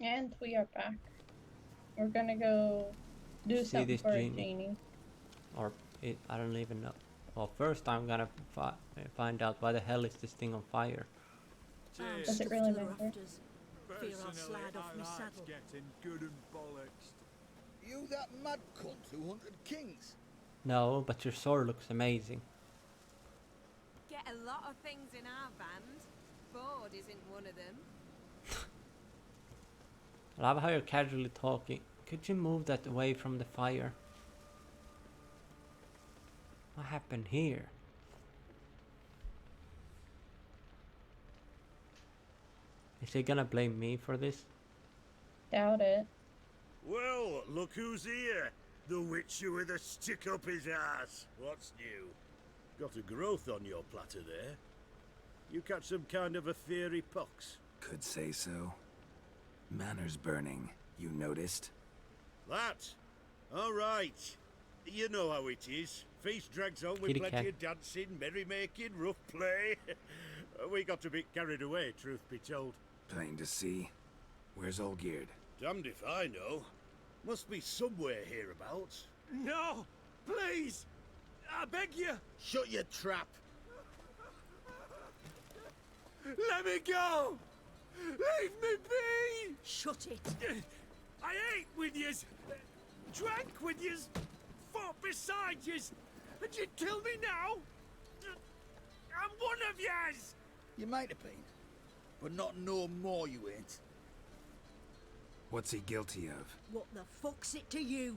And we are back. We're gonna go do See something this for a genie, genie. or it, I don't even know. Well, first I'm gonna find out why the hell is this thing on fire. I'm Does it stuffed really to the matter? rafters. Fear I'll slide off my saddle. Getting good and bollocksed. You that mad cunt who hunted kings? No, but your sword looks amazing. Get a lot of things in our band. Board isn't one of them. I love how you're casually talking. Could you move that away from the fire? What happened here? Is he gonna blame me for this? Doubt it. Well, look who's here. The witcher with a stick up his ass. What's new? Got a growth on your platter there. You catch some kind of a fiery pox? Could say so. Manor's burning, you noticed? That? All right. You know how it is. Feast drags on with Kitty plenty cat. of dancing, merrymaking, rough play. We got a bit carried away, truth be told. Plain to see. Where's Olgierd? Damned if I know. Must be somewhere hereabouts. No! Please! I beg you! Shut your trap! Let me go! Leave me be! Shut it! I ate with yous, drank with yous, fought beside yous, and you kill me now? I'm one of yous! You might have been, but not no more you ain't. What's he guilty of? What the fuck's it to you?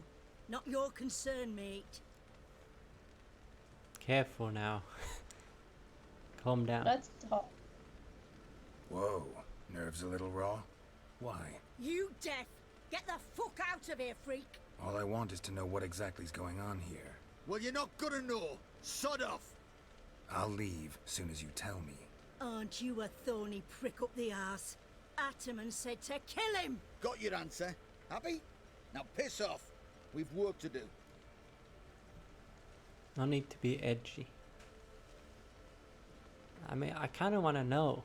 Not your concern, mate. Careful now. Calm down. Let's talk. Whoa, nerves a little raw? Why? You deaf! Get the fuck out of here, freak! All I want is to know what exactly's going on here. Well, you're not gonna know. Sod off! I'll leave soon as you tell me. Aren't you a thorny prick up the arse? Ataman said to kill him! Got your answer. Happy? Now piss off. We've work to do. No need to be edgy. I mean, I kind of want to know.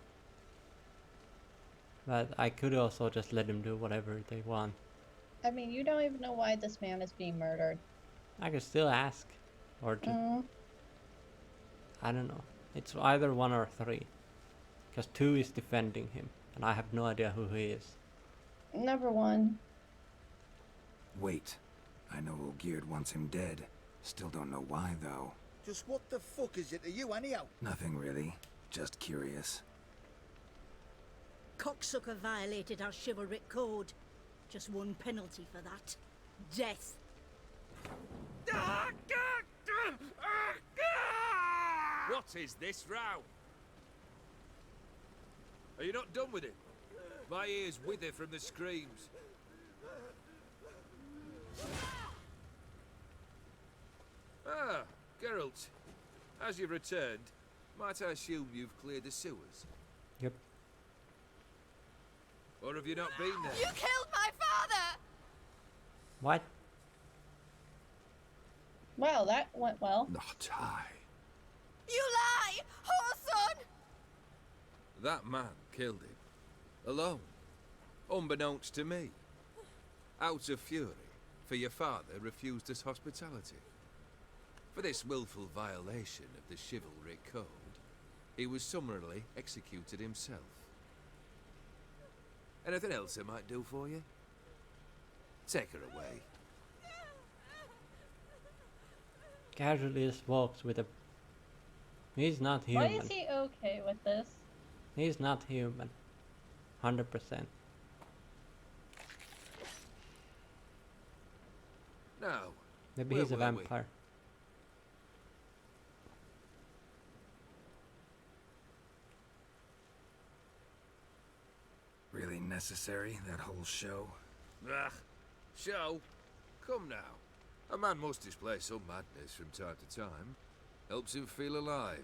But I could also just let them do whatever they want. I mean, you don't even know why this man is being murdered. I could still ask. Or just... I don't know. It's either one or three. Because two is defending him. And I have no idea who he is. Number one. Wait. I know Olgierd wants him dead. Still don't know why, though. Just what the fuck is it to you, anyhow? Nothing really. Just curious. Cocksucker violated our chivalric code. Just one penalty for that. Death. What is this row? Are you not done with it? My ears wither from the screams. Ah, Geralt. As you've returned, might I assume you've cleared the sewers? Yep. Or have you not been there? You killed my father! What? Well, that went well. Not I. You lie! Whoreson! That man killed him. Alone. Unbeknownst to me. Out of fury, for your father refused us hospitality. For this willful violation of the chivalric code, he was summarily executed himself. Anything else I might do for you? Take her away. Casually just walks with a... He's not Why human. is he okay with this? He's not human. 100%. Now, Maybe where he's a were we? vampire. Really necessary, that whole show? Ah, show. Come now. A man must display some madness from time to time. Helps him feel alive.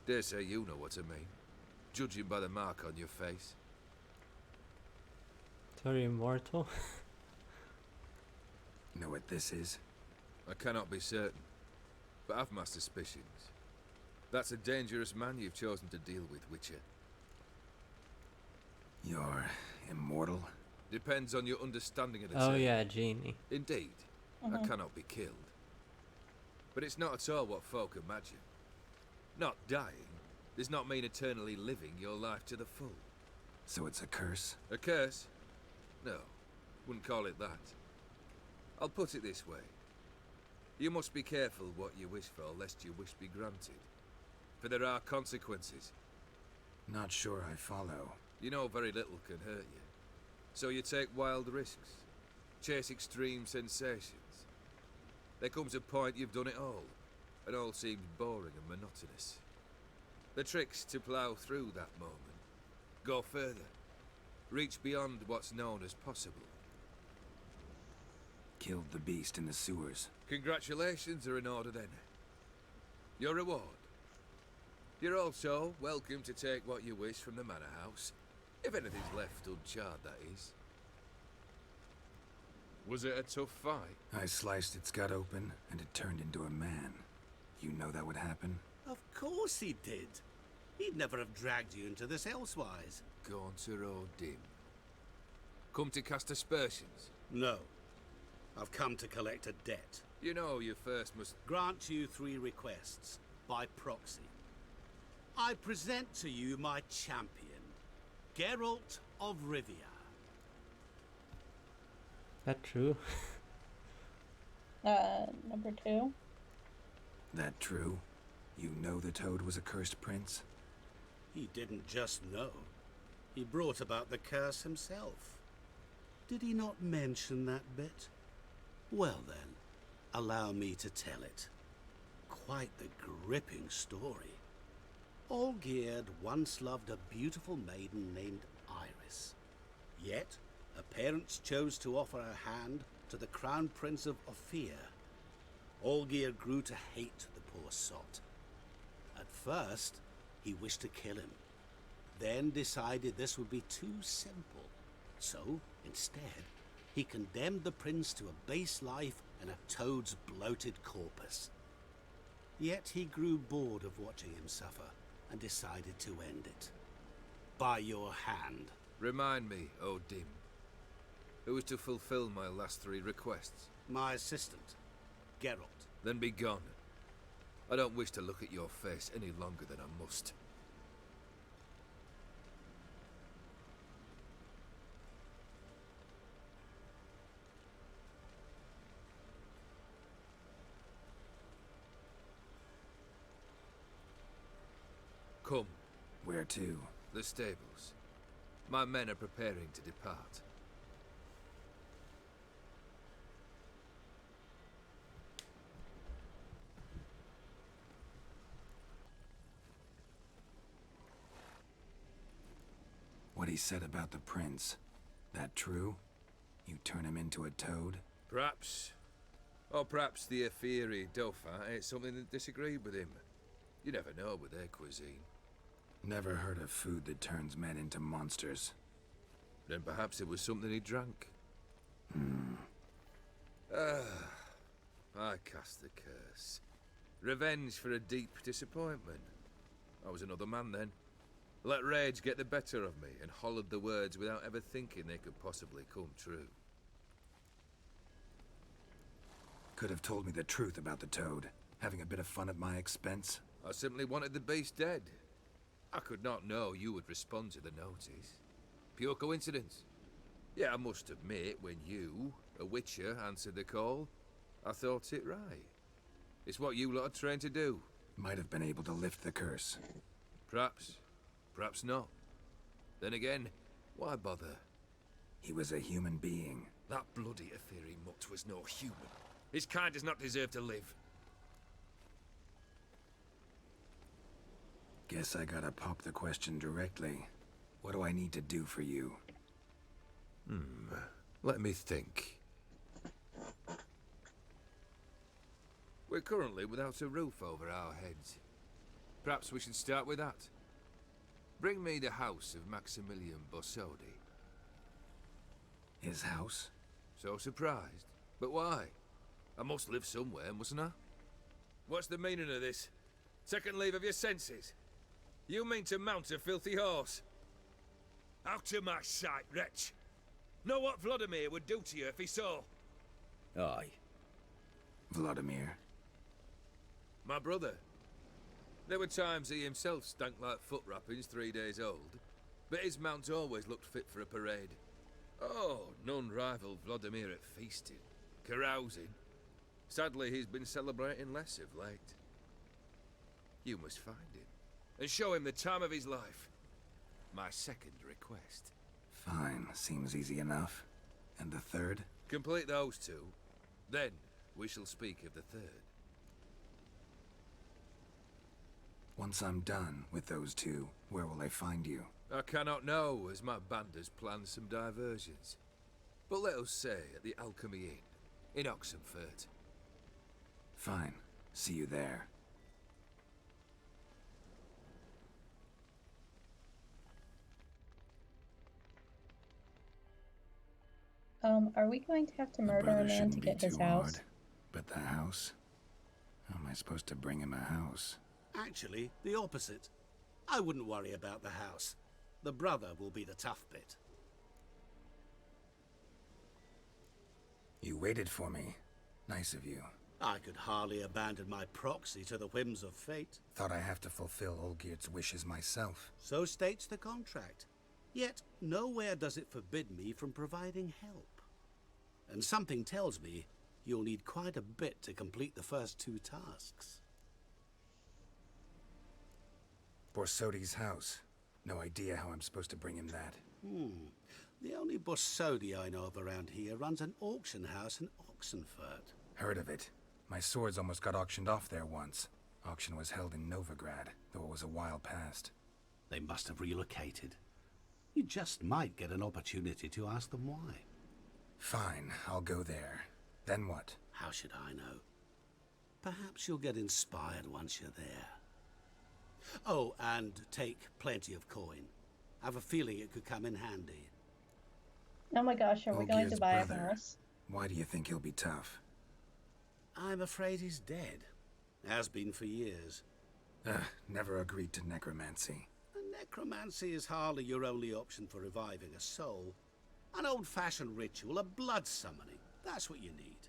Dare say you know what I mean. Judging by the mark on your face. So you're immortal? Know what this is? I cannot be certain, but I've my suspicions. That's a dangerous man you've chosen to deal with, Witcher. You're immortal? Depends on your understanding of the Oh term. yeah, genie. Indeed, I cannot be killed. But it's not at all what folk imagine. Not dying does not mean eternally living your life to the full. So it's a curse? A curse? No, wouldn't call it that. I'll put it this way. You must be careful what you wish for, lest your wish be granted. For there are consequences. Not sure I follow. You know very little can hurt you. So you take wild risks. Chase extreme sensations. There comes a point you've done it all, and all seems boring and monotonous. The trick's to plough through that moment. Go further. Reach beyond what's known as possible. Killed the beast in the sewers. Congratulations are in order then. Your reward. You're also welcome to take what you wish from the manor house. If anything's left uncharred, that is. Was it a tough fight? I sliced its gut open, and it turned into a man. You know that would happen? Of course he did. He'd never have dragged you into this elsewise. Gaunter O'Dim. Come to cast aspersions? No. I've come to collect a debt. You know you first must... Grant you 3 requests, by proxy. I present to you my champion, Geralt of Rivia. That true? Number 2. That true? You know the Toad was a cursed prince? He didn't just know. He brought about the curse himself. Did he not mention that bit? Well then, allow me to tell it. Quite the gripping story. Olgierd once loved a beautiful maiden named Iris. Yet, her parents chose to offer her hand to the Crown Prince of Ophir. Olgierd grew to hate the poor sot. At first, he wished to kill him, then decided this would be too simple. So, instead, he condemned the prince to a base life in a toad's bloated corpus. Yet he grew bored of watching him suffer and decided to end it. By your hand. Remind me, O'Dim. Who was to fulfill my last 3 requests? My assistant, Geralt. Then be gone. I don't wish to look at your face any longer than I must. Come. Where to? The stables. My men are preparing to depart. What he said about the prince. That true? You turn him into a toad? Perhaps. Or perhaps the Ephiri Dauphin ate something that disagreed with him. You never know with their cuisine. Never heard of food that turns men into monsters. Then perhaps it was something he drank. I cast the curse. Revenge for a deep disappointment. I was another man then. Let rage get the better of me and hollered the words without ever thinking they could possibly come true. Could have told me the truth about the toad. Having a bit of fun at my expense. I simply wanted the beast dead. I could not know you would respond to the notice. Pure coincidence. Yeah, I must admit, when you, a witcher, answered the call, I thought it right. It's what you lot are trained to do. Might have been able to lift the curse. Perhaps. Perhaps not. Then again, why bother? He was a human being. That bloody Ephiri mutt was no human. His kind does not deserve to live. Guess I gotta pop the question directly. What do I need to do for you? Let me think. We're currently without a roof over our heads. Perhaps we should start with that. Bring me the house of Maximilian Bossodi. His house? So surprised. But why? I must live somewhere, mustn't I? What's the meaning of this? Second leave of your senses? You mean to mount a filthy horse? Out of my sight, wretch! Know what Vladimir would do to you if he saw? Aye. Vladimir. My brother. There were times he himself stank like foot wrappings 3 days old, but his mount always looked fit for a parade. Oh, none rivaled Vladimir at feasting, carousing. Sadly, he's been celebrating less of late. You must find him, and show him the time of his life. My second request. Fine, seems easy enough. And the third? Complete those two, then we shall speak of the third. Once I'm done with those two, where will I find you? I cannot know, as my band has planned some diversions. But let us say at the Alchemy Inn, in Oxenfurt. Fine. See you there. Are we going to have to The murder brother a man shouldn't to be get his too house? hard. But the house? How am I supposed to bring him a house? Actually, the opposite. I wouldn't worry about the house. The brother will be the tough bit. You waited for me. Nice of you. I could hardly abandon my proxy to the whims of fate. Thought I have to fulfill Olgierd's wishes myself. So states the contract. Yet, nowhere does it forbid me from providing help. And something tells me you'll need quite a bit to complete the first 2 tasks. Borsodi's house. No idea how I'm supposed to bring him that. The only Borsodi I know of around here runs an auction house in Oxenfurt. Heard of it. My swords almost got auctioned off there once. Auction was held in Novigrad, though it was a while past. They must have relocated. You just might get an opportunity to ask them why. Fine, I'll go there. Then what? How should I know? Perhaps you'll get inspired once you're there. Oh, and take plenty of coin. I have a feeling it could come in handy. Oh my gosh, are we going to Olgierd's buy brother. a house? Why do you think he'll be tough? I'm afraid he's dead. Has been for years. Never agreed to necromancy. Necromancy is hardly your only option for reviving a soul. An old-fashioned ritual, a blood summoning. That's what you need.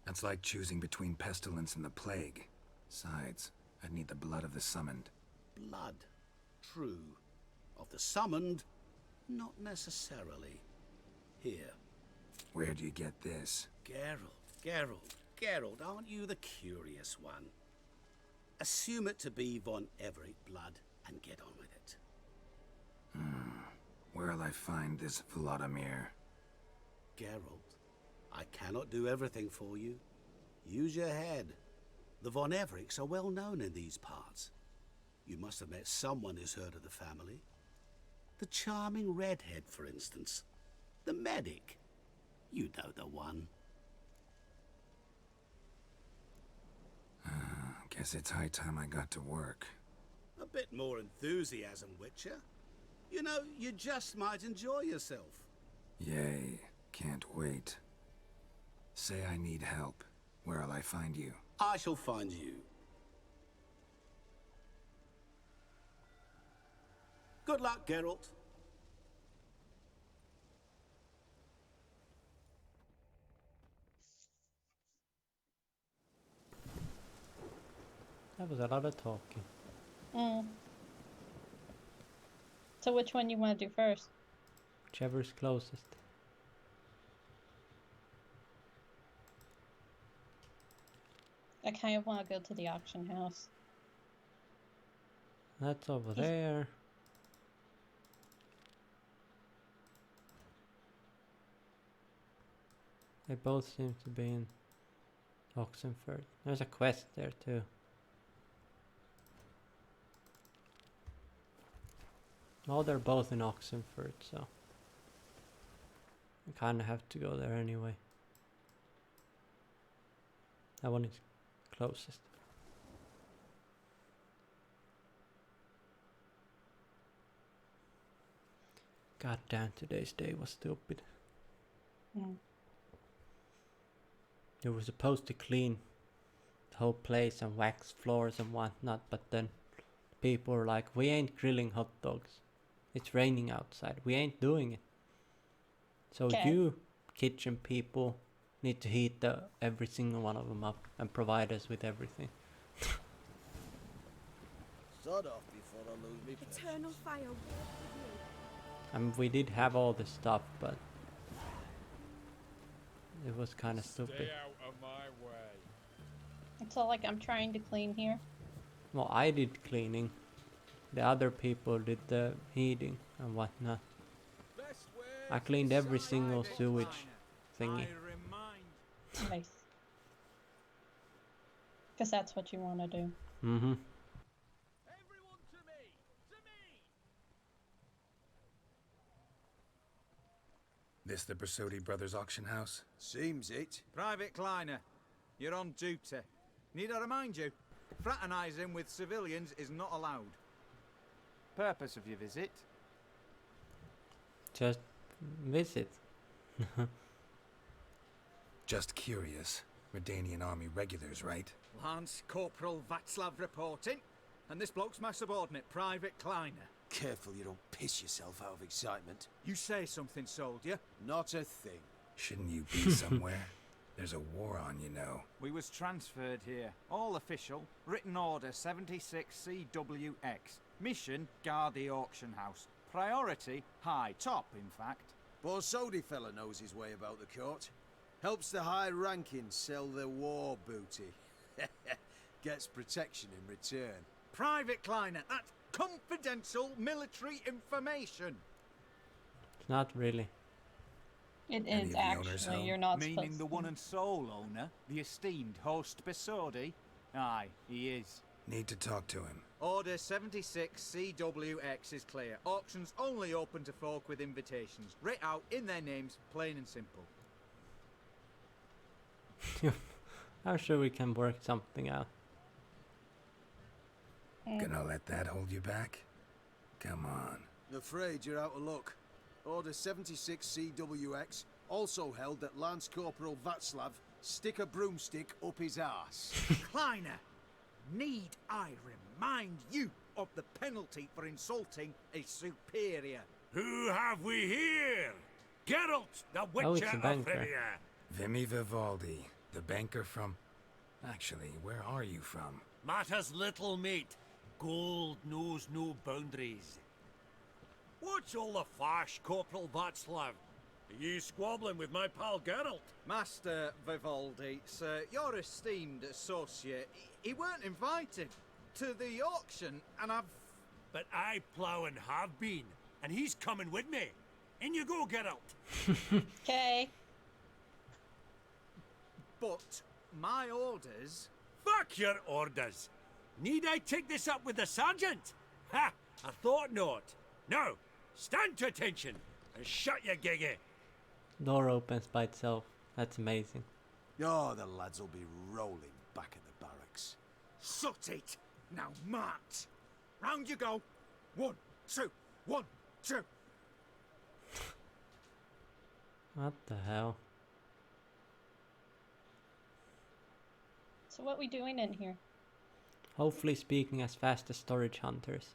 That's like choosing between pestilence and the plague. Besides, I'd need the blood of the summoned. Blood. True. Of the summoned, not necessarily. Here. Where do you get this? Geralt, aren't you the curious one? Assume it to be von Everett blood and get on with it. Where'll I find this Vladimir? Geralt, I cannot do everything for you. Use your head. The von Evericks are well known in these parts. You must have met someone who's heard of the family. The charming redhead, for instance. The medic. You know the one. Guess it's high time I got to work. A bit more enthusiasm, Witcher. You know, you just might enjoy yourself. Yay, can't wait. Say I need help. Where'll I find you? I shall find you. Good luck, Geralt. That was a lot of talking. So which one you want to do first? Whichever's closest. I kind of want to go to the auction house. That's over there. They both seem to be in Oxenfurt. There's a quest there too. Oh, they're both in Oxenfurt, so I kind of have to go there anyway. That one is closest. God damn, today's day was stupid. They were supposed to clean the whole place and wax floors and whatnot, but then people were like, we ain't grilling hot dogs. It's raining outside. We ain't doing it. So you, kitchen people, need to heat every single one of them up and provide us with everything. Sod off before I lose me patience. Eternal fire walk with you. I mean, we did have all the stuff, but it was kind of stupid. Stay out of my way. It's all like I'm trying to clean here. Well, I did cleaning. The other people did the heating and whatnot. I cleaned every single sewage thingy. Nice. Because that's what you want to do. Mm-hmm. Everyone to me! To me! This the Bersodi Brothers auction house? Seems it. Private Kleiner, you're on duty. Need I remind you? Fraternising with civilians is not allowed. Purpose of your visit? Just visit. Just curious. Redanian army regulars, right? Lance Corporal Václav reporting. And this bloke's my subordinate, Private Kleiner. Careful you don't piss yourself out of excitement. You say something, soldier? Not a thing. Shouldn't you be somewhere? There's a war on, you know. We was transferred here. All official. Written order 76 CWX. Mission, guard the auction house. Priority, high. Top, in fact. Borsodi fella knows his way about the court. Helps the high rankings sell their war booty. Gets protection in return. Private Kleiner, that's confidential military information. It's not really. It Any of is the owners actually. home? You're not Meaning supposed the to. one and sole owner, the esteemed host Bersodi? Aye, he is. Need to talk to him. Order 76 CWX is clear. Auctions only open to folk with invitations. Writ out in their names, plain and simple. I'm sure we can work something out. Gonna let that hold you back? Come on. Afraid you're out of luck. Order 76 CWX also held that Lance Corporal Václav stick a broomstick up his arse. Kleiner, need I remind you of the penalty for insulting a superior? Who have we here? Geralt, the Oh, it's Witcher a of banker. Rivia. Vimy Vivaldi, the banker from... Actually, where are you from? Matters little, mate. Gold knows no boundaries. What's all the fash, Corporal Václav? Are you squabbling with my pal Geralt? Master Vivaldi, sir, your esteemed associate, he weren't invited to the auction, and I've... But I plough and have been, and he's coming with me. In you go, Geralt. Okay. But my orders... Fuck your orders. Need I take this up with the sergeant? Ha! I thought not. Now, stand to attention and shut your giggy. Door opens by itself. That's amazing. Oh, the lads will be rolling back at the barracks. Sut it! Now march! Round you go! 1, 2, 1, 2! What the hell? So what we doing in here? Hopefully speaking as fast as storage hunters.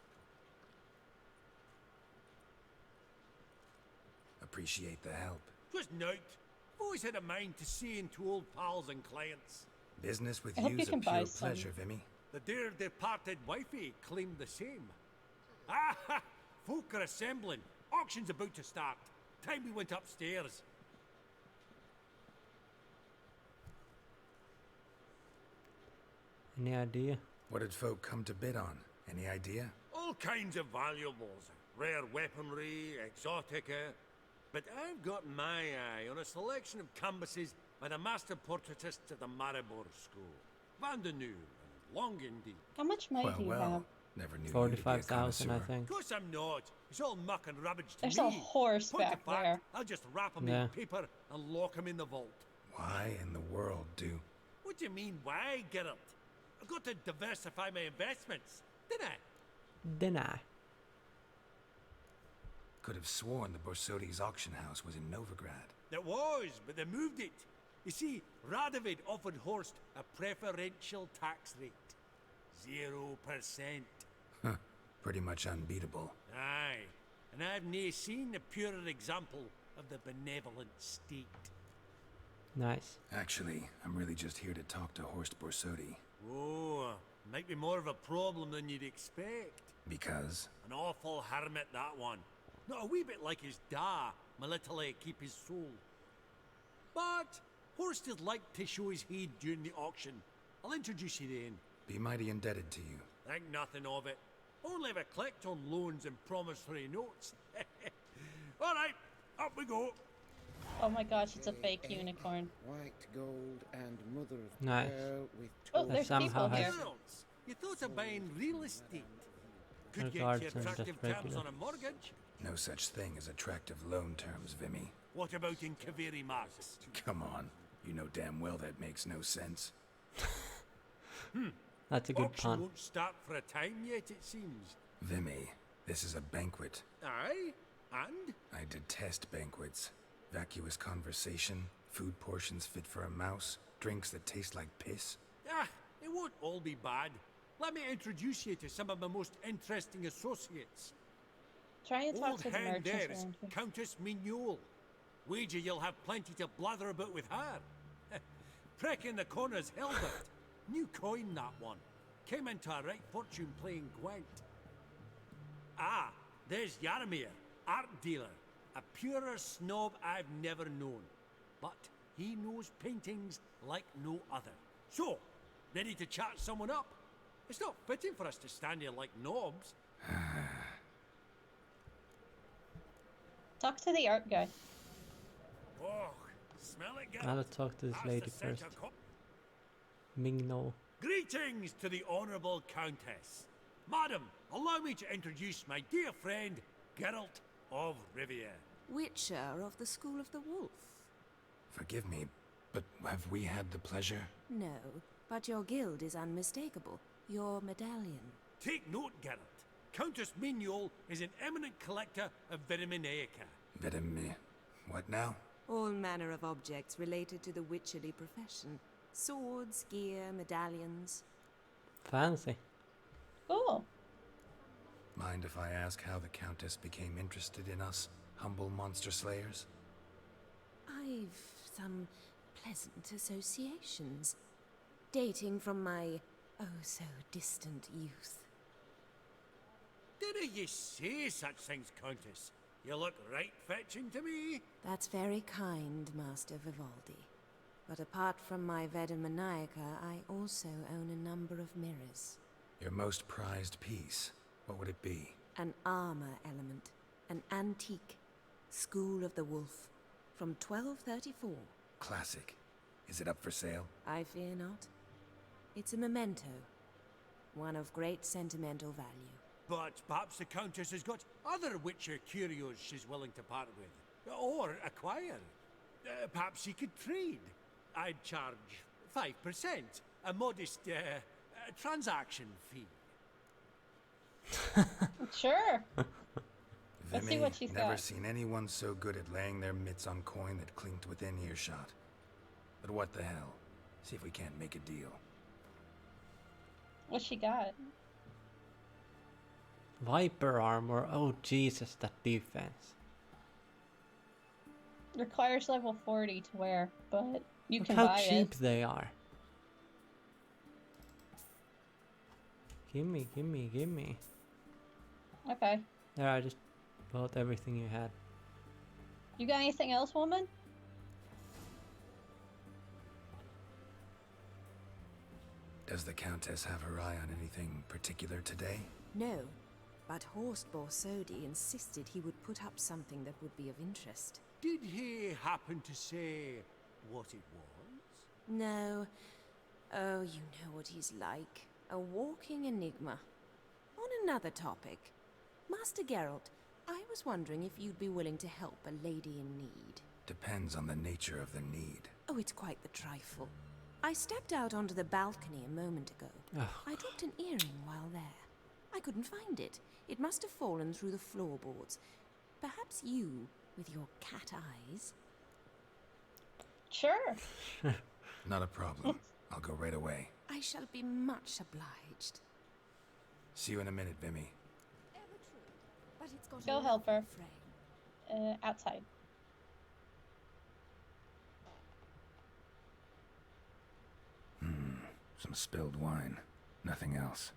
Appreciate the help. Twas nout. Always had a mind to seeing to old pals and clients. Business with I hope you you's a can buy pure some. pleasure, Vimy. The dear departed wifey claimed the same. Ah ha! Folk are assembling. Auction's about to start. Time we went upstairs. Any idea? What did folk come to bid on? Any idea? All kinds of valuables. Rare weaponry, exotica. But I've got my eye on a selection of canvases by the master portraitists of the Maribor School. Van de New and Longindy. How much money do you have? Never knew you to be a 45,000, I connoisseur. think. Of course I'm not. It's all muck and rubbish to There's me. a horse Point back of fact, there. I'll just wrap him Yeah. in paper and lock him in the vault. Why in the world do... What do you mean, why, Geralt? I've got to diversify my investments, didn't I? Dinner. Could have sworn the Borsodi's auction house was in Novigrad. There was, but they moved it. You see, Radovid offered Horst a preferential tax rate. 0%. Huh. Pretty much unbeatable. Aye. and I've nae seen a purer example of the benevolent state. Nice. Actually, I'm really just here to talk to Horst Borsodi. Oh, might be more of a problem than you'd expect. Because? An awful hermit, that one. Not a wee bit like his da, my little keep his soul. But Horst is like to show his head during the auction. I'll introduce you then. Be mighty indebted to you. Think nothing of it. Only if I clicked on loans and promissory notes. All right, up we go. Oh my gosh, it's a fake unicorn. White gold and mother of Nice. pearl with Oh, there's somehow people here. has- Girls, you thought of buying real estate. Could Regards get you are just attractive terms regular. on a mortgage. No such thing as attractive loan terms, Vimy. What about in Kaveri Marks? Come on. You know damn well that makes no sense. That's a good Auction pun. won't start for a time yet, it seems. Vimy, this is a banquet. Aye, and? I detest banquets. Vacuous conversation, food portions fit for a mouse, drinks that taste like piss. Ah, it won't all be bad. Let me introduce you to some of my most interesting associates. Try and talk Old to the hen merchants there's around here. Countess Mignol. Wager you'll have plenty to blather about with her. Prick in the corner's Hilbert. New coin, that one. Came into a right fortune playing Gwent. Ah, there's Yarmir, art dealer. A purer snob I've never known. But he knows paintings like no other. So, ready to chat someone up? It's not fitting for us to stand here like knobs. Talk to the art guy. Oh, smell it, I'll Geralt. talk to this That's lady the scent first. of co- Migno. Greetings to the Honourable Countess. Madam, allow me to introduce my dear friend, Geralt of Rivia. Witcher of the School of the Wolf. Forgive me, but have we had the pleasure? No, but your guild is unmistakable. Your medallion. Take note, Geralt. Countess Mignol is an eminent collector of Vitaminaica. What now? All manner of objects related to the witcherly profession. Swords, gear, medallions. Fancy. Cool. Mind if I ask how the Countess became interested in us, humble monster slayers? I've some pleasant associations, dating from my oh-so-distant youth. Didn't you say such things, Countess? You look right fetching to me. That's very kind, Master Vivaldi. But apart from my Veda Maniaca, I also own a number of mirrors. Your most prized piece, what would it be? An armor element, an antique, School of the Wolf, from 1234. Classic. Is it up for sale? I fear not. It's a memento, one of great sentimental value. But perhaps the Countess has got other Witcher curios she's willing to part with. Or acquire. Perhaps she could trade. I'd charge 5%, a modest transaction fee. Sure. Let's see Vimy, what she's never got. seen anyone so good at laying their mitts on coin that clinked within earshot. But what the hell? See if we can't make a deal. What she got? Viper armor. Oh Jesus, that defense. Requires level 40 to wear, but you Look can how buy cheap it. they are. Gimme, gimme, gimme. Okay. There, I just bought everything you had. You got anything else, woman? Does the Countess have her eye on anything particular today? No, but Horst Borsodi insisted he would put up something that would be of interest. Did he happen to say what it was? No. Oh, you know what he's like. A walking enigma. On another topic, Master Geralt, I was wondering if you'd be willing to help a lady in need. Depends on the nature of the need. Oh, it's quite the trifle. I stepped out onto the balcony a moment ago. Ugh. I dropped an earring while there. I couldn't find it. It must have fallen through the floorboards. Perhaps you, with your cat eyes. Sure. Not a problem. I'll go right away. I shall be much obliged. See you in a minute, Vimy. Ever true. but it's got Go a help her. frame. Outside. Some spilled wine. Nothing else.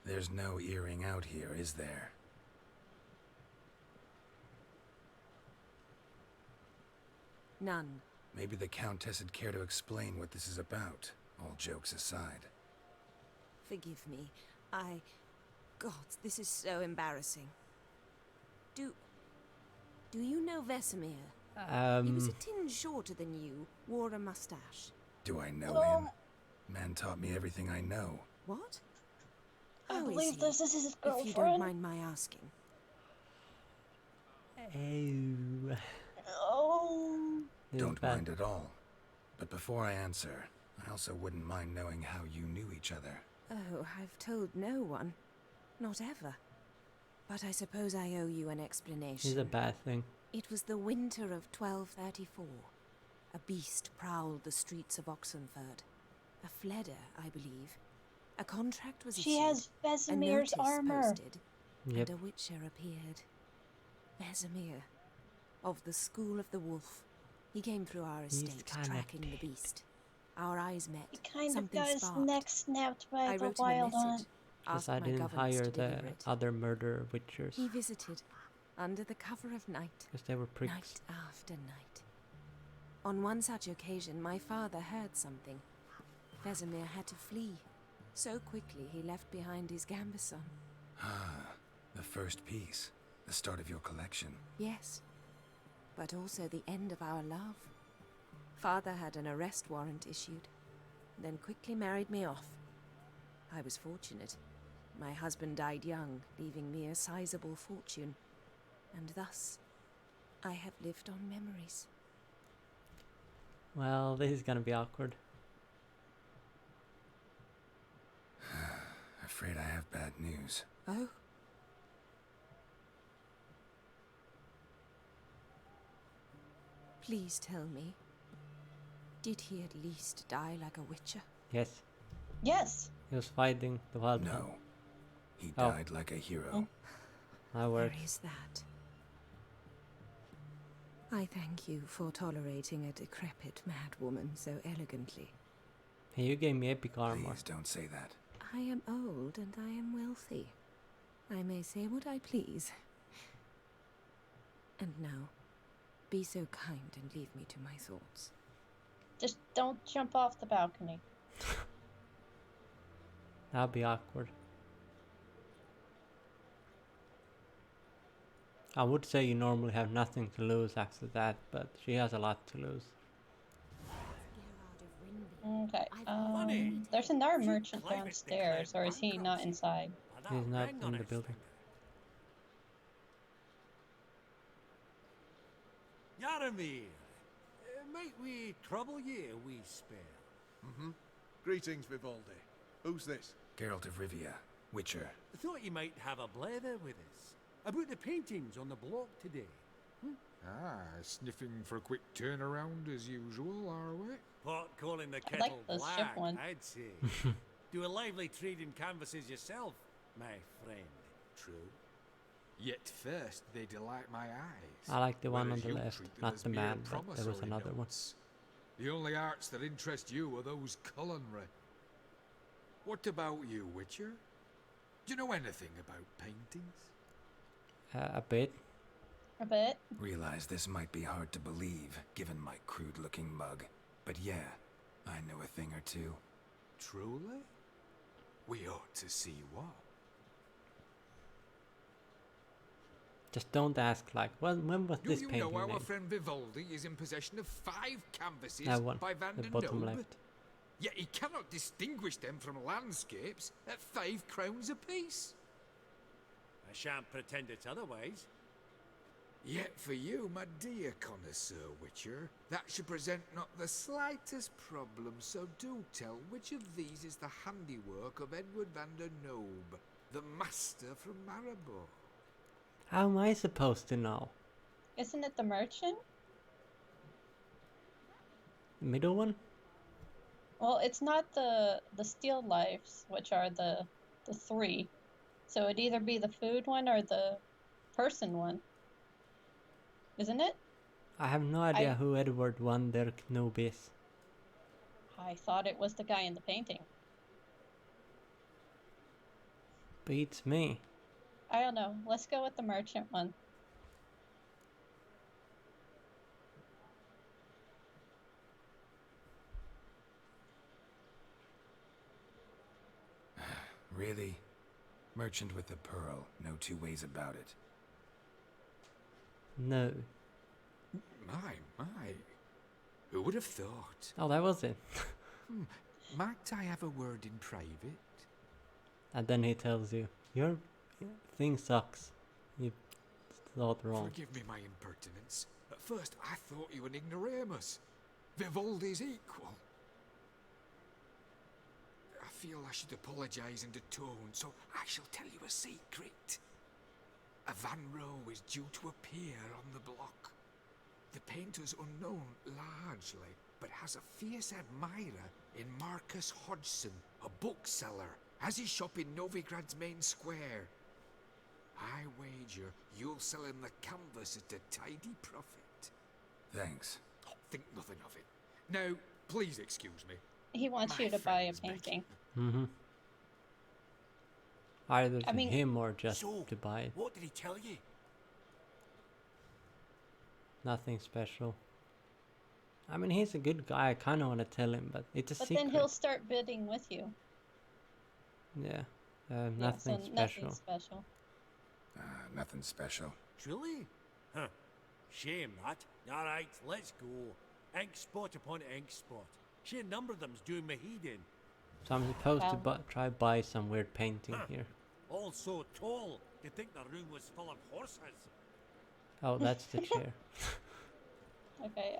There's no earring out here, is there? None. Maybe the Countess would care to explain what this is about, all jokes aside. Forgive me. God, this is so embarrassing. Do you know Vesemir? He was a tinge shorter than you, wore a mustache. Do I know him? Man taught me everything I know. What? I believe this is his girlfriend. If you don't mind my asking. Oh. Don't mind at all. But before I answer, I also wouldn't mind knowing how you knew each other. Oh, I've told no one. Not ever. But I suppose I owe you an explanation. It's a bad thing. It was the winter of 1234. A beast prowled the streets of Oxenford. A fleder, I believe. A contract was issued. She has Vesemir's armor. Posted, yep. And a witcher appeared. Vesemir, of the School of the Wolf. He came through our estate, tracking the beast. Our eyes met. He kind Something of got his sparked. neck snapped by I the wrote him a wild message. hunt. Because I didn't hire the other murder witchers. He visited, under the cover of night. Because they were pricks. Night after night. On one such occasion, my father heard something. Vesemir had to flee. So quickly, he left behind his gambeson. Ah, the first piece. The start of your collection. Yes. But also the end of our love. Father had an arrest warrant issued, then quickly married me off. I was fortunate. My husband died young, leaving me a sizable fortune. And thus, I have lived on memories. Well, this is gonna be awkward. Afraid I have bad news. Oh? Please tell me, did he at least die like a witcher? Yes. Yes. He was fighting the wild. No. He died like a hero. That works. Where is that? I thank you for tolerating a decrepit mad woman so elegantly. Hey, you gave me epic armor. Please don't say that. I am old and I am wealthy. I may say what I please. And now, be so kind and leave me to my thoughts. Just don't jump off the balcony. That'd be awkward. I would say you normally have nothing to lose after that, but she has a lot to lose. Okay. There's another merchant downstairs, or is he not inside? He's not in the building. Yaramir, might we trouble ye a wee spell? Greetings, Vivaldi. Who's this? Geralt of Rivia, Witcher. I thought you might have a blather with us about the paintings on the block today. Sniffing for a quick turnaround as usual, are we? Pot calling the I kettle like the ship black, one. I'd say. Do a lively trade in canvases yourself, my friend. True. Yet first they delight my eyes. I like the one on whereas the you left, treat them not as the mere man, but there was promissory another one. notes. The only arts that interest you are those culinary. What about you, Witcher? Do you know anything about paintings? A bit. A bit. Realize this might be hard to believe, given my crude-looking mug. But yeah, I know a thing or two. Truly? We ought to see what. Just don't ask like, well, when was this Do you painting know our made? friend Vivaldi is in possession of 5 canvases That one, by Van the der bottom Nobe? left. Yet he cannot distinguish them from landscapes at 5 crowns apiece. I shan't pretend it's otherwise. Yet for you, my dear connoisseur Witcher, that should present not the slightest problem, so do tell which of these is the handiwork of Edward van der Nobe, the master from Maribor. How am I supposed to know? Isn't it the merchant? Middle one? Well, it's not the steel lives, which are the 3. So it'd either be the food one or the person one. Isn't it? I have no idea who Edward van der Knoop is. I thought it was the guy in the painting. Beats me. I don't know. Let's go with the merchant one. Really? Merchant with the pearl. No two ways about it. No. My. Who would have thought? Oh, that was it. Might I have a word in private? And then he tells you, your thing sucks. You thought wrong. Forgive me my impertinence. At first I thought you an ignoramus. Vivaldi's equal. I feel I should apologise and atone, so I shall tell you a secret. A Van Row is due to appear on the block. The painter's unknown largely, but has a fierce admirer in Marcus Hodgson, a bookseller, has his shop in Novigrad's main square. I wager you'll sell him the canvas at a tidy profit. Thanks. Oh, think nothing of it. Now, please excuse me. He wants you to buy a painting. Mm-hmm. Either to him or just to buy it. What did he tell you? Nothing special. I mean, he's a good guy. I kind of want to tell him, but it's a secret. But then he'll start bidding with you. Yeah. Nothing special. Nothing special. Nothing special. Truly? Huh. Shame that. Alright, let's go. Ink spot upon ink spot. Sheer number of them's doing me heed in. So I'm supposed to try buy some weird painting here. All so tall, you'd think the room was full of horses. Oh, that's the chair. Okay,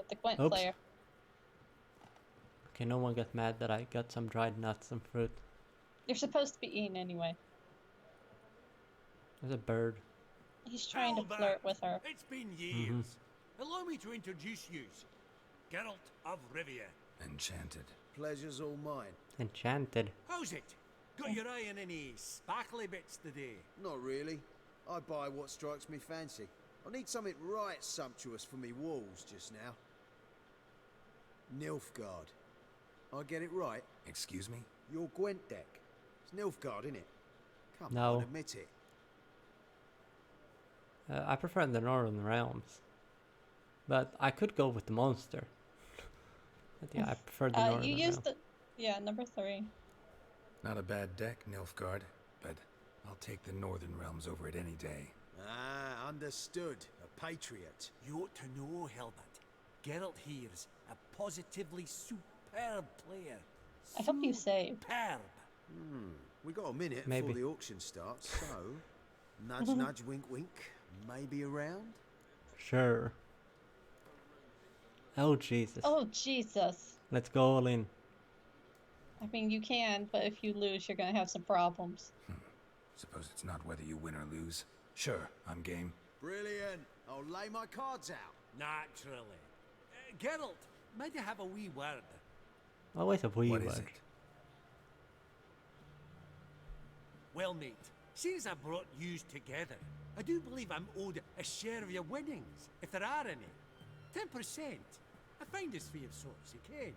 the Gwent Oops. player. Okay, no one got mad that I got some dried nuts and fruit. You're supposed to be eating anyway. There's a bird. He's trying to flirt with her. It's been years. Allow me to introduce you. Geralt of Rivia. Enchanted. Pleasure's all mine. Enchanted. How's it? Got your eye on any sparkly bits today? Not really. I buy what strikes me fancy. I need something right sumptuous for me walls just now. Nilfgaard. I get it right? Excuse me? Your Gwent deck. It's Nilfgaard, innit? Come No. on, admit it. I prefer the Northern Realms. But I could go with the monster. But yeah, I prefer the Northern You Realms. used the... Yeah, number 3. Not a bad deck, Nilfgaard, but I'll take the Northern Realms over it any day. Ah, understood. A patriot. You ought to know, Helmut. Geralt here's a positively superb player. I hope you saved. Superb. We got a minute Maybe. before the auction starts, so... nudge, nudge, wink, wink. Maybe around? Sure. Oh, Jesus. Oh, Jesus. Let's go all in. I mean, you can, but if you lose, you're gonna have some problems. Suppose it's not whether you win or lose. Sure, I'm game. Brilliant. I'll lay my cards out. Naturally. Geralt, might I have a wee word? Always a wee What word. is it? Well, mate, since I brought yous together, I do believe I'm owed a share of your winnings, if there are any. 10%. A finder's fee of sorts, you can.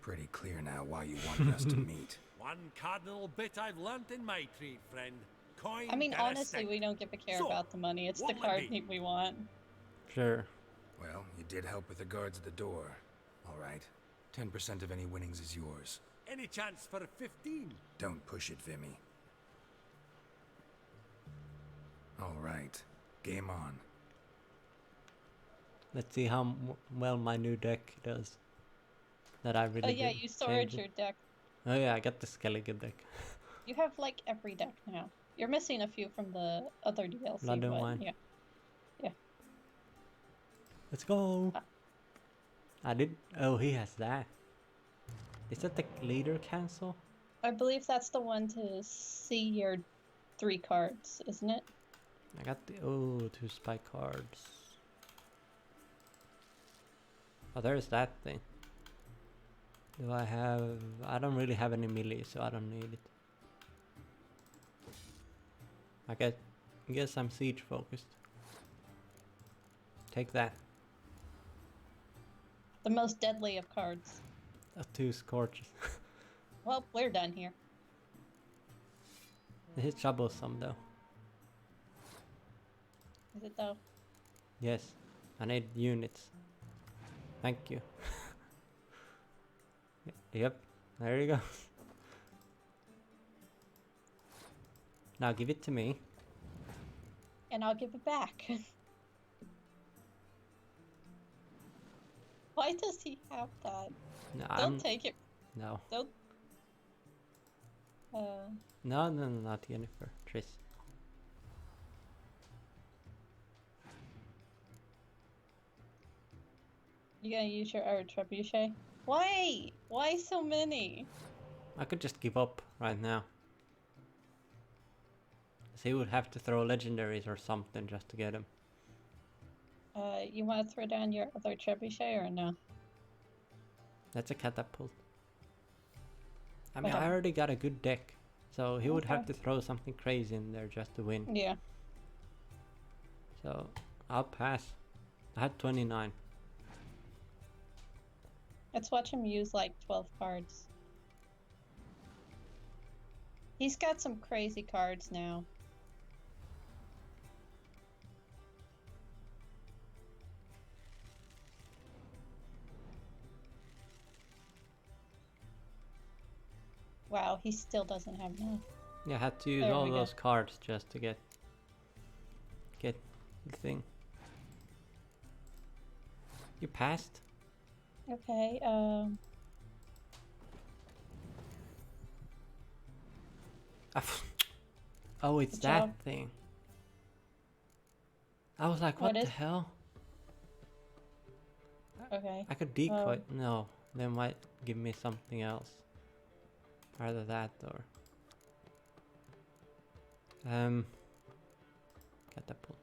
Pretty clear now why you wanted us to meet. One cardinal bit I've learnt in my trade, friend. Coin I mean, gotta honestly, stick. we don't give a care So, about the money. It's the what'll it card be? we want. Sure. Well, you did help with the guards at the door. All right. 10% of any winnings is yours. Any chance for a 15? Don't push it, Vimy. All right. Game on. Let's see how well my new deck does. That I really Oh yeah, did you sorted change it. your deck. Oh yeah, I got the Skellige deck. You have like every deck now. You're missing a few from the other DLC. London but one. yeah. Yeah. Let's go. I did. Oh, he has that. Is that the leader cancel? I believe that's the one to see your 3 cards, isn't it? I got the 2 spy cards. Oh, there's that thing. Do I have... I don't really have any melee, so I don't need it. I guess I'm siege focused. Take that. The most deadly of cards. 2 scorches. Well, we're done here. This is troublesome though. Is it though? Yes. I need units. Thank you. Yep. There you go. Now give it to me. And I'll give it back. Why does he have that? No, Don't take it. No. Don't. No, not Jennifer. Triss. You gonna use your trebuchet? Why? Why so many? I could just give up right now. So he would have to throw legendaries or something just to get him. You want to throw down your other trebuchet or no? That's a catapult. I mean, I already got a good deck, so he would have to throw something crazy in there just to win. Yeah. So, I'll pass. I had 29. Let's watch him use like 12 cards. He's got some crazy cards now. Wow, he still doesn't have enough. Yeah, I had to use all those cards just to get the thing. You passed? Okay, Oh, it's Good that job. thing. I was like, what the hell? Okay. I could decoy. No, they might give me something else. Either that or... catapult.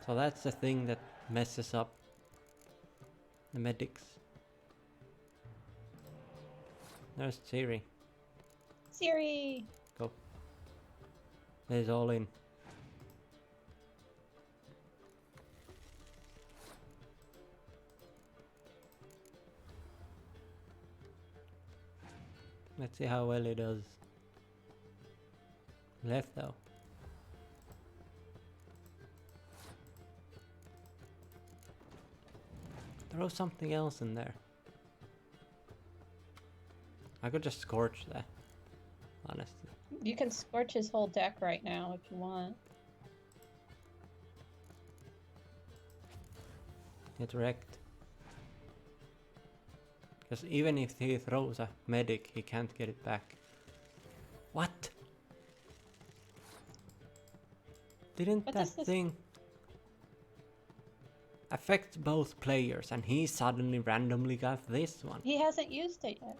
So that's the thing that messes up the medics. There's Siri. Siri! Go. There's all in. Let's see how well it does. Left though. Throw something else in there. I could just scorch that, honestly. You can scorch his whole deck right now if you want. Get wrecked. Because even if he throws a medic, he can't get it back. What? Didn't that thing affect both players and he suddenly randomly got this one? He hasn't used it yet.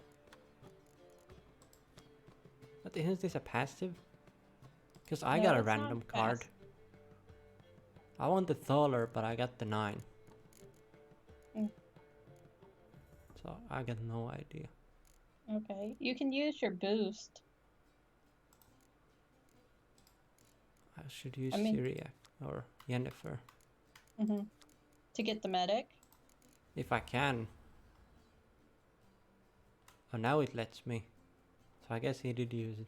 But isn't this a passive? Because I got a random card. I wanted Thaler, but I got the 9. So I got no idea. Okay, you can use your boost. I should use Syriac or Yennefer. To get the medic? If I can. Oh, now it lets me. So I guess he did use it.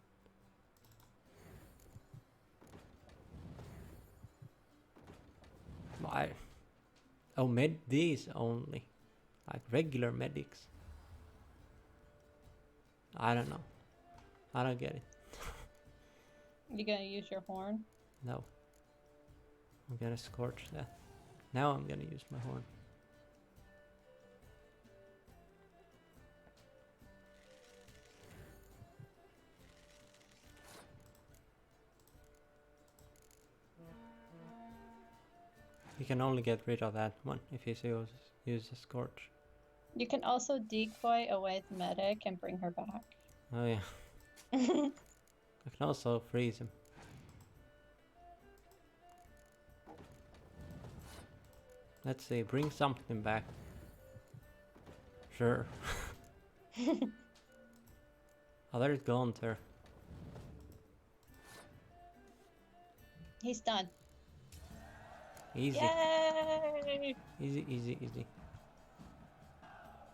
Why? Oh, these only. Like regular medics. I don't know. I don't get it. You gonna use your horn? No. I'm gonna scorch that. Now I'm gonna use my horn. You can only get rid of that one if you use a scorch. You can also decoy away the medic and bring her back. Oh yeah. I can also freeze him. Let's see, bring something back. Sure. Oh, there's Gaunter. He's done. Easy. Yay! Easy, easy, easy.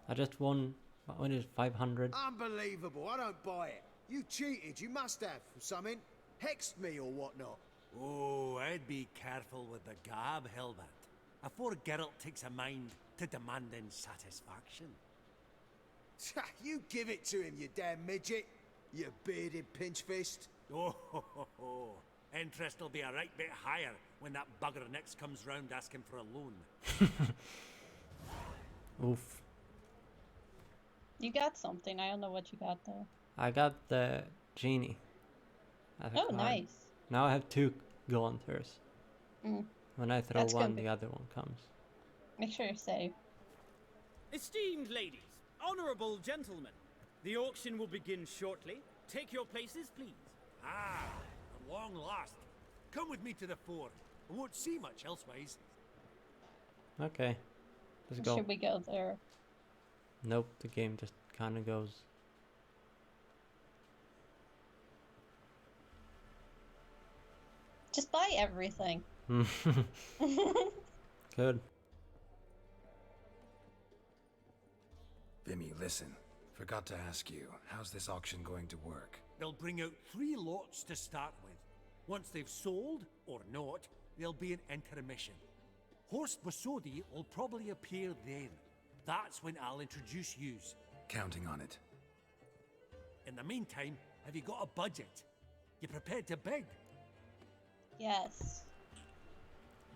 I just won, what is it, 500? Unbelievable, I don't buy it. You cheated, you must have, or something. Hexed me or whatnot. Oh, I'd be careful with the gab, Hilbert, afore Geralt takes a mind to demanding satisfaction. You give it to him, you damn midget. You bearded pinch-fist. Oh, ho, ho, ho. Interest will be a right bit higher when that bugger next comes round asking for a loan. Oof. You got something. I don't know what you got though. I got the genie. Oh, nice. Now I have 2 Gaunters. When I throw That's one, good. the other one comes. Make sure you're safe. Esteemed ladies, honourable gentlemen, the auction will begin shortly. Take your places, please. Ah, at long last. Come with me to the fore. I won't see much elsewise. Okay. Let's go. Should we go there? Nope, the game just kinda goes. Just buy everything. Good. Vimy, listen. Forgot to ask you, how's this auction going to work? They'll bring out 3 lots to start with. Once they've sold, or not, there'll be an intermission. Horst Bosodi will probably appear then. That's when I'll introduce yous. Counting on it. In the meantime, have you got a budget? You prepared to bid? Yes.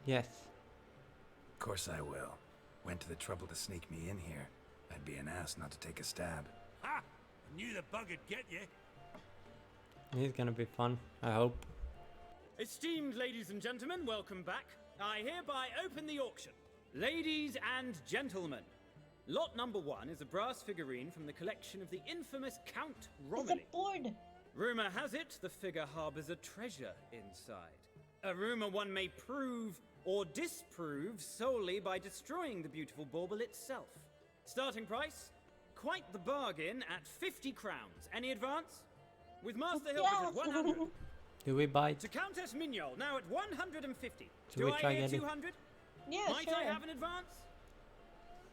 Yes. Of course I will. Went to the trouble to sneak me in here. I'd be an ass not to take a stab. Ha! I knew the bug'd get you. It's gonna be fun, I hope. Esteemed ladies and gentlemen, welcome back. I hereby open the auction. Ladies and gentlemen, lot number 1 is a brass figurine from the collection of the infamous Count Romilly. It's a board. Rumor has it the figure harbors a treasure inside. A rumor one may prove or disprove solely by destroying the beautiful bauble itself. Starting price? Quite the bargain at 50 crowns. Any advance? With Master Hilbert at 100. Do we buy it? To Countess Mignol, now at 150. Should we Do try I hear getting- 200? Yeah, Might sure. I have an advance?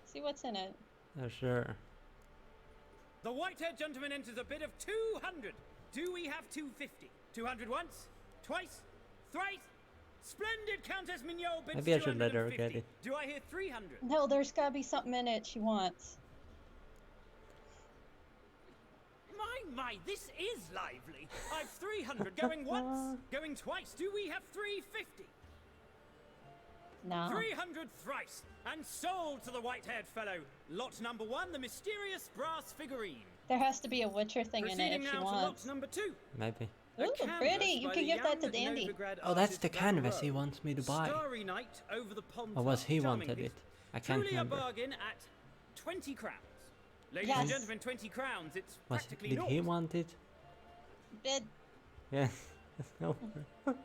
See what's in it. Sure. The white-haired gentleman enters a bid of 200. Do we have 250? 200 once? Twice? Thrice? Splendid Countess Mignol bids Maybe I should let her 250. get it. Do I hear 300? No, there's gotta be something in it she wants. My, this is lively. I've 300 going once, going twice. Do we have 350? No. 300 thrice, and sold to the white-haired fellow. Lot number 1, the mysterious brass figurine. There has to be a Witcher thing in it Proceeding if she now to lot wants. number 2. Maybe. Ooh, pretty. You can give that to Dandy. Oh, that's the canvas he wants me to buy. Starry Night over the pond. Or was he wanted Charming it? I can't Truly remember. a bargain at 20 crowns. Ladies Yes. and gentlemen, 20 crowns. It's practically Did naught. he want it? Bid. Yes. Let's go.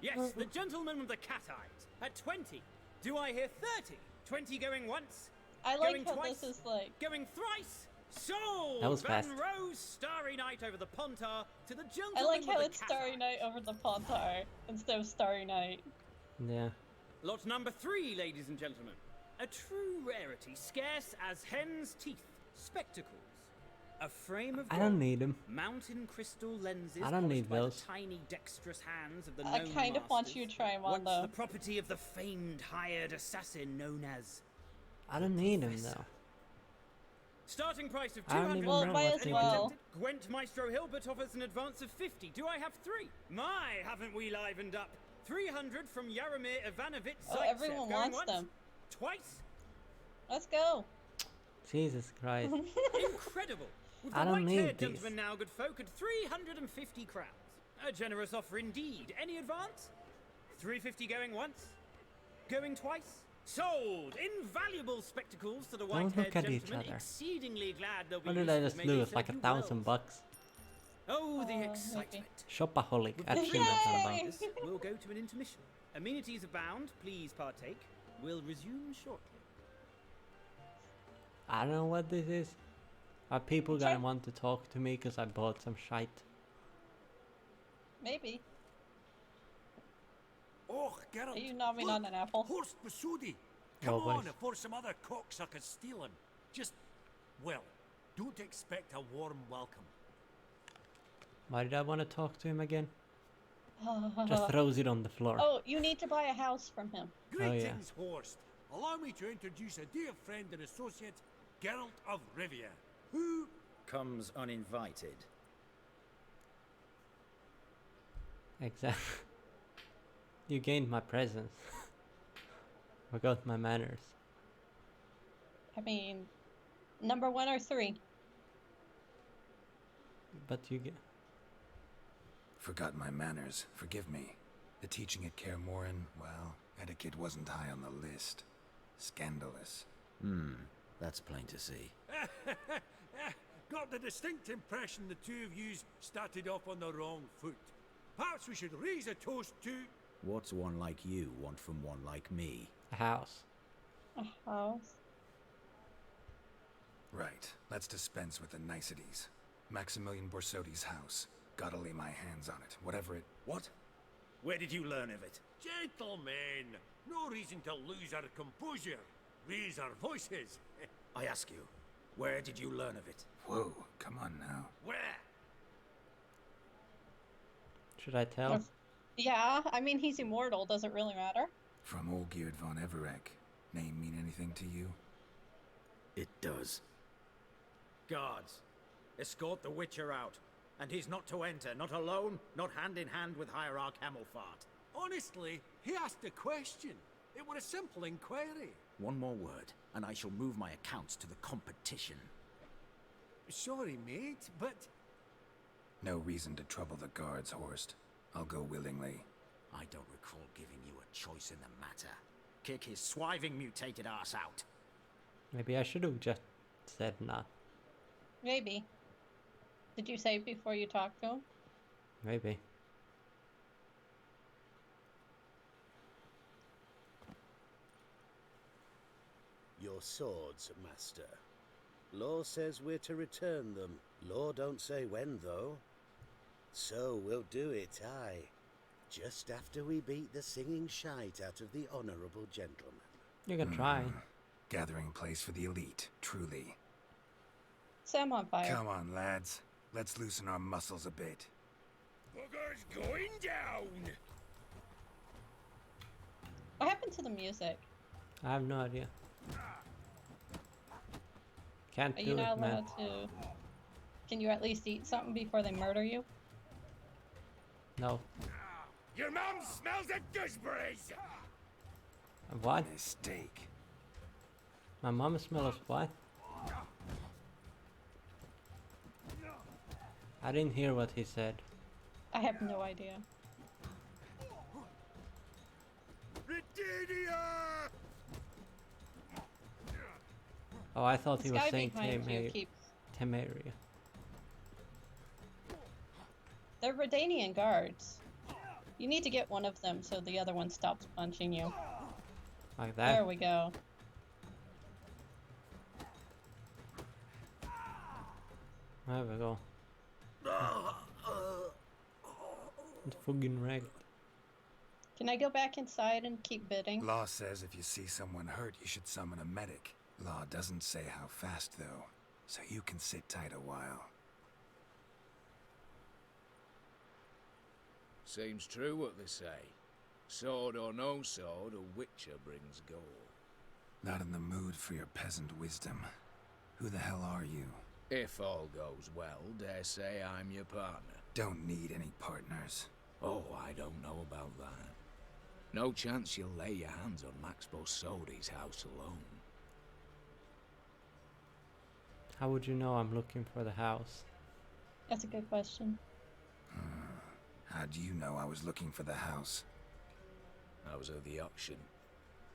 Yes, the gentleman with the cat eyes at 20. Do I hear 30? 20 going once. I like going how twice, this is like. Going thrice. Sold. That was Van fast. Rose, Starry Night over the Pontar to the gentleman I like with how the it's cat Starry eye. Night over the Pontar instead of Starry Night. Yeah. Lot number 3, ladies and gentlemen. A true rarity, scarce as hen's teeth. Spectacles. A frame of I gold. don't need him. Mountain crystal lenses. I don't polished need by those. The tiny dexterous hands of the I known kind of want masters. you to try him on Once though. the property of the famed hired assassin known as. I don't need him though. Starting price of I don't 200. even Well, know might what as they well. did. Gwent Maestro Hilbert offers an advance of 50. Do I have 3? My, haven't we livened up? 300 from Yaromir Ivanovich Oh, Zaitsev. everyone Going wants once, them. Twice? Let's go. Jesus Christ. Incredible. With I the don't need white-haired these. gentleman now, good folk, at 350 crowns. A generous offer indeed. Any advance? 350 going once? Going twice? Sold! Invaluable spectacles to the Don't look white-haired at each gentleman. other. Exceedingly glad they'll be What did I used as just maybe lose? Like serve you $1,000 well. bucks? Oh, the maybe. excitement. Shopaholic With at the gmail.com. We'll go to an intermission. Amenities abound. Please partake. We'll resume shortly. I don't know what this is. Are people gonna want to talk to me because I bought some shite? Maybe. Oh, Geralt. Are you nomming on an apple? Horst Basudi. Come Always. on before some other cocksuckers steal him. Just, well, don't expect a warm welcome. Why did I want to talk to him again? Just throws it on the floor. Oh, you need to buy a house from him. Greetings, Horst. Allow me to introduce a dear friend and associate, Geralt of Rivia, who comes uninvited. Exactly. You gained my presence. Forgot my manners. I mean, number 1 or 3? But you get... Forgot my manners. Forgive me. The teaching at Kaer Morhen, well, etiquette wasn't high on the list. Scandalous. That's plain to see. got the distinct impression the two of yous started off on the wrong foot. Perhaps we should raise a toast to... What's one like you want from one like me? A house. A house? Right. Let's dispense with the niceties. Maximilian Borsodi's house. Gotta lay my hands on it, whatever it... What? Where did you learn of it? Gentlemen, no reason to lose our composure. Raise our voices. I ask you, where did you learn of it? Whoa, come on now. Where? Should I tell? Yeah, I mean, he's immortal. Does it really matter? From Olgierd von Everek. Name mean anything to you? It does. Guards, escort the Witcher out. And he's not to enter, not alone, not hand in hand with Hierarch Hamilfart. Honestly, he asked a question. It was a simple inquiry. One more word, and I shall move my accounts to the competition. Sorry, mate, but... No reason to trouble the guards, Horst. I'll go willingly. I don't recall giving you a choice in the matter. Kick his swiving mutated ass out. Maybe I should have just said nah. Maybe. Did you say before you talked to him? Maybe. Your swords, master. Law says we're to return them. Law don't say when, though. So we'll do it, aye. Just after we beat the singing shite out of the honourable gentleman. You can try. Gathering place for the elite, truly. Sam on fire. Come on, lads. Let's loosen our muscles a bit. Bugger's going down! What happened to the music? I have no idea. Can't Are do you not it, man. allowed to... Can you at least eat something before they murder you? No. Your mom smells of gooseberries! What? Mistake. My mom smells what? I didn't hear what he said. I have no idea. Redidia! Oh, I thought This he was guy saying behind you keeps... Temeria. They're Redanian guards. You need to get one of them so the other one stops punching you. Like that? There we go. There we go. It's fucking wrecked. Can I go back inside and keep bidding? Law says if you see someone hurt, you should summon a medic. Law doesn't say how fast, though, so you can sit tight a while. Seems true what they say. Sword or no sword, a witcher brings gore. Not in the mood for your peasant wisdom. Who the hell are you? If all goes well, dare say I'm your partner. Don't need any partners. Oh, I don't know about that. No chance you'll lay your hands on Max Borsodi's house alone. How would you know I'm looking for the house? That's a good question. How do you know I was looking for the house? I was at the auction.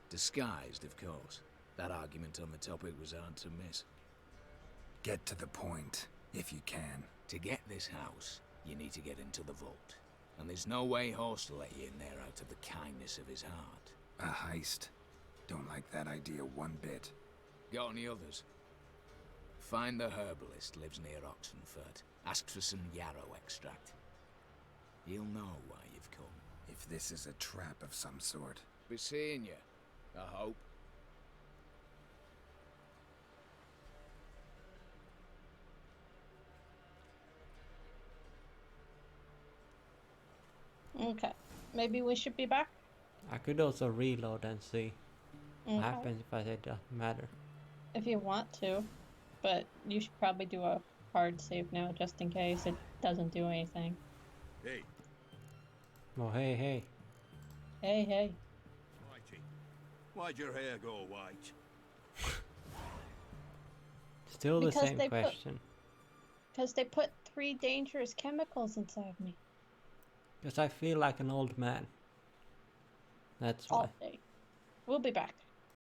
Disguised, of course. That argument on the topic was hard to miss. Get to the point, if you can. To get this house, you need to get into the vault. And there's no way Horst will let you in there out of the kindness of his heart. A heist. Don't like that idea one bit. Got any others? Find the herbalist lives near Oxenfurt. Ask for some yarrow extract. He'll know why you've come. If this is a trap of some sort. Be seeing you, I hope. Okay. Maybe we should be back? I could also reload and see what Okay. happens if I say it doesn't matter. If you want to. But you should probably do a hard save now, just in case it doesn't do anything. Hey. Oh, hey, hey. Hey, hey. Whitey, why'd your hair go white? Still the same question. Because they put 3 dangerous chemicals inside me. Because I feel like an old man. That's why. All day. We'll be back.